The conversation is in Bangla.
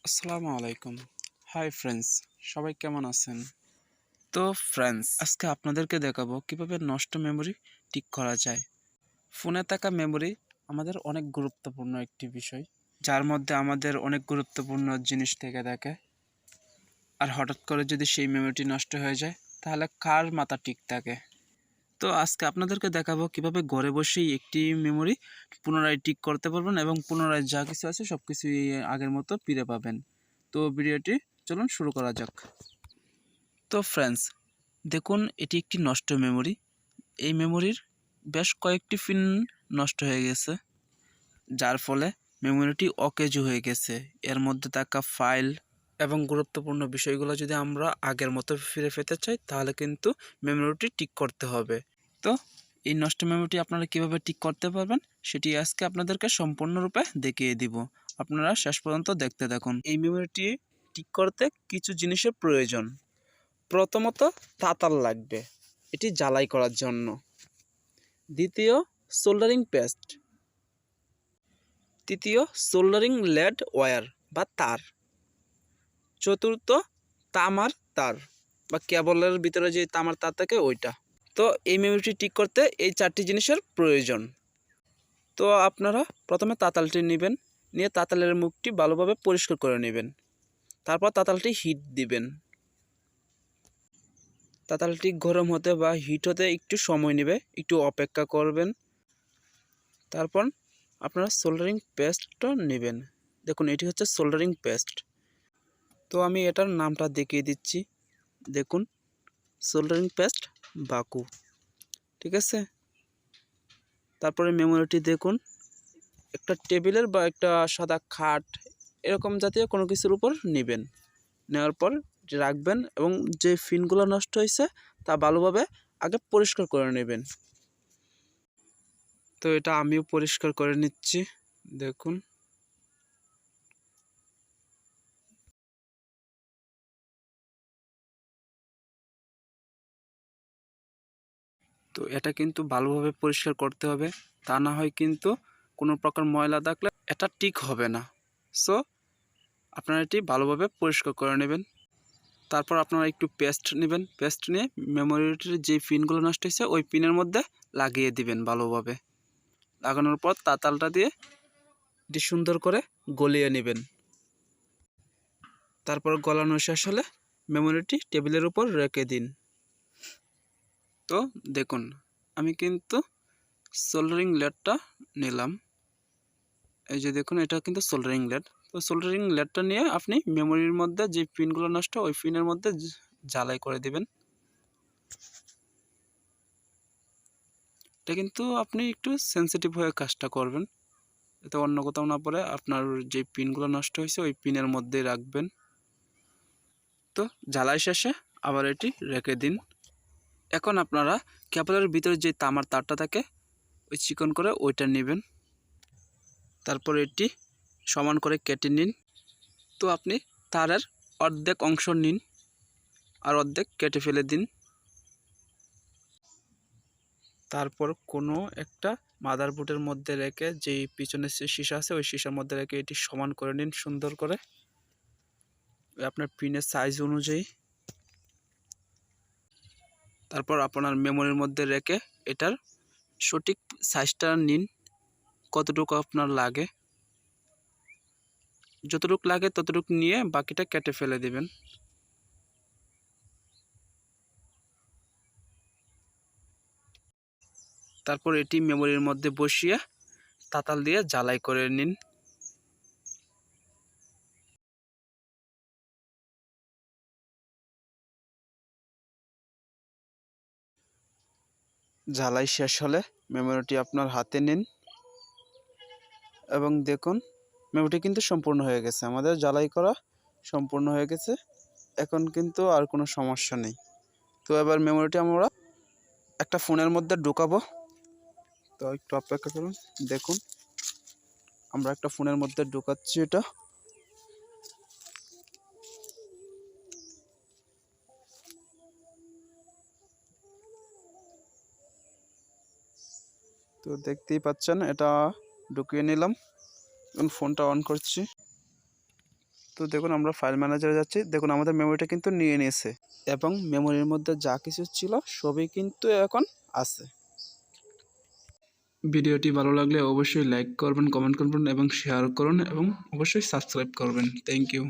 আসসালামু আলাইকুম। হাই ফ্রেন্ডস, সবাই কেমন আছেন? তো ফ্রেন্ডস, আজকে আপনাদেরকে দেখাবো কিভাবে নষ্ট মেমোরি ঠিক করা যায়। ফোনে থাকা মেমোরি আমাদের অনেক গুরুত্বপূর্ণ একটি বিষয়, যার মধ্যে আমাদের অনেক গুরুত্বপূর্ণ জিনিস থেকে থাকে। আর হঠাৎ করে যদি সেই মেমোরিটি নষ্ট হয়ে যায়, তাহলে কার মাথা ঠিক থাকে? তো আজকে আপনাদেরকে দেখাবো কিভাবে ঘরে বসেই একটি মেমোরি পুনরায় ঠিক করতে পারবেন এবং পুনরায় যা কিছু আছে সব কিছুই আগের মতো ফিরে পাবেন। তো ভিডিওটি চলুন শুরু করা যাক। তো ফ্রেন্ডস, দেখুন এটি একটি নষ্ট মেমোরি। এই মেমোরির বেশ কয়েকটি পিন নষ্ট হয়ে গেছে, যার ফলে মেমোরিটি অকেজো হয়ে গেছে। এর মধ্যে থাকা ফাইল এবং গুরুত্বপূর্ণ বিষয়গুলো যদি আমরা আগের মতো ফিরে পেতে চাই, তাহলে কিন্তু মেমোরিটি ঠিক করতে হবে। তো এই নষ্ট মেমোরিটি আপনারা কিভাবে ঠিক করতে পারবেন সেটি আজকে আপনাদেরকে সম্পূর্ণরূপে দেখিয়ে দিব। আপনারা শেষ পর্যন্ত দেখতে থাকুন। এই মেমোরিটি ঠিক করতে কিছু জিনিসের প্রয়োজন। প্রথমত তাতাল লাগবে, এটি জ্বালাই করার জন্য। দ্বিতীয়, সোল্ডারিং পেস্ট। তৃতীয়, সোল্ডারিং লেড ওয়্যার বা তার। চতুর্থ, তামার তার বা কেবলের ভিতরে যে তামার তার থাকে ওইটা। তো এই মেমোরিটি ঠিক করতে এই চারটি জিনিসের প্রয়োজন। তো আপনারা প্রথমে তাতালটি নেবেন, নিয়ে তাতালের মুখটি ভালোভাবে পরিষ্কার করে নেবেন। তারপর তাতালটি হিট দিবেন। তাতালটি গরম হতে বা হিট হতে একটু সময় নেবে, একটু অপেক্ষা করবেন। তারপর আপনারা সোল্ডারিং পেস্টটা নেবেন। দেখুন এটি হচ্ছে সোল্ডারিং পেস্ট। তো আমি এটার নামটা দেখিয়ে দিচ্ছি। দেখুন, সোল্ডারিং পেস্ট বাকু, ঠিক আছে। তারপরে মেমোরিটি দেখুন, একটা টেবিলের বা একটা সাদা খাট এরকম জাতীয় কোনো কিছুর উপর নেবেন। নেওয়ার পর রাখবেন এবং যে পিনগুলো নষ্ট হয়েছে তা ভালোভাবে আগে পরিষ্কার করে নেবেন। তো এটা আমিও পরিষ্কার করে নিচ্ছি। দেখুন, তো এটা কিন্তু ভালোভাবে পরিষ্কার করতে হবে, তা না হয় কিন্তু কোনো প্রকার ময়লা থাকলে এটা ঠিক হবে না। সো আপনারা এটি ভালোভাবে পরিষ্কার করে নেবেন। তারপর আপনারা একটু পেস্ট নেবেন। পেস্ট নিয়ে মেমোরিটির যে পিনগুলো নষ্ট হয়েছে ওই পিনের মধ্যে লাগিয়ে দিবেন ভালোভাবে। লাগানোর পর তাতালটা দিয়ে এটি সুন্দর করে গলিয়ে নেবেন। তারপর গলানো শেষ হলে মেমোরিটি টেবিলের উপর রেখে দিন। তো দেখুন, আমি কিন্তু সোল্ডারিং লেডটা নিলাম। এই যে দেখুন, এটা কিন্তু সোল্ডারিং লেড। তো সোল্ডারিং লেডটা নিয়ে আপনি মেমোরির মধ্যে যে পিনগুলো নষ্ট ওই পিনের মধ্যে ঝালাই করে দিবেন। এটা কিন্তু আপনি একটু সেন্সিটিভ হয়ে কাজটা করবেন, এতে অন্য কোথাও না পড়ে। আপনার যে পিনগুলো নষ্ট হয়েছে ওই পিনের মধ্যেই রাখবেন। তো ঝালাই শেষে আবার এটি রেখে দিন। এখন আপনারা কেবলের ভিতরে যে তামার তারটা থাকে ওই চিকন করে ওইটা নেবেন। তারপর এটি সমান করে কেটে নিন। তো আপনি তারের অর্ধেক অংশ নিন আর অর্ধেক কেটে ফেলে দিন। তারপর কোনো একটা মাদারবোর্ডের মধ্যে রেখে যেই পিছনে সীসা আছে ওই সীসার মধ্যে রেখে এটি সমান করে নিন সুন্দর করে আপনার পিনের সাইজ অনুযায়ী। তারপর আপনার মেমোরির মধ্যে রেখে এটার সঠিক সাইজটা নিন, কতটুকু আপনার লাগে। যতটুকু লাগে ততটুকু নিয়ে বাকিটা কেটে ফেলে দিবেন। তারপর এটি মেমোরির মধ্যে বসিয়ে তাতাল দিয়ে ঝালাই করে নিন। ঝালাই শেষ হলে মেমোরিটি আপনার হাতে নিন এবং দেখুন মেমোরিটি কিন্তু সম্পূর্ণ হয়ে গেছে। আমাদের ঝালাই করা সম্পূর্ণ হয়ে গেছে, এখন কিন্তু আর কোনো সমস্যা নেই। তো এবার মেমোরিটি আমরা একটা ফোনের মধ্যে ঢুকাবো। তো একটু অপেক্ষা করুন। দেখুন, আমরা একটা ফোনের মধ্যে ঢুকাচ্ছি এটা। তো দেখতেই পাচ্ছেন এটা ঢুকিয়ে নিলাম। এখন ফোনটা অন করছি। তো দেখুন আমরা ফাইল ম্যানেজারে যাচ্ছি, দেখুন আমাদের মেমোরিটা কিন্তু নিয়ে নিয়েছে এবং মেমোরির মধ্যে যা কিছু ছিল সবই কিন্তু এখন আছে। ভিডিওটি ভালো লাগলে অবশ্যই লাইক করবেন, কমেন্ট করবেন এবং শেয়ার করুন এবং অবশ্যই সাবস্ক্রাইব করবেন। Thank you.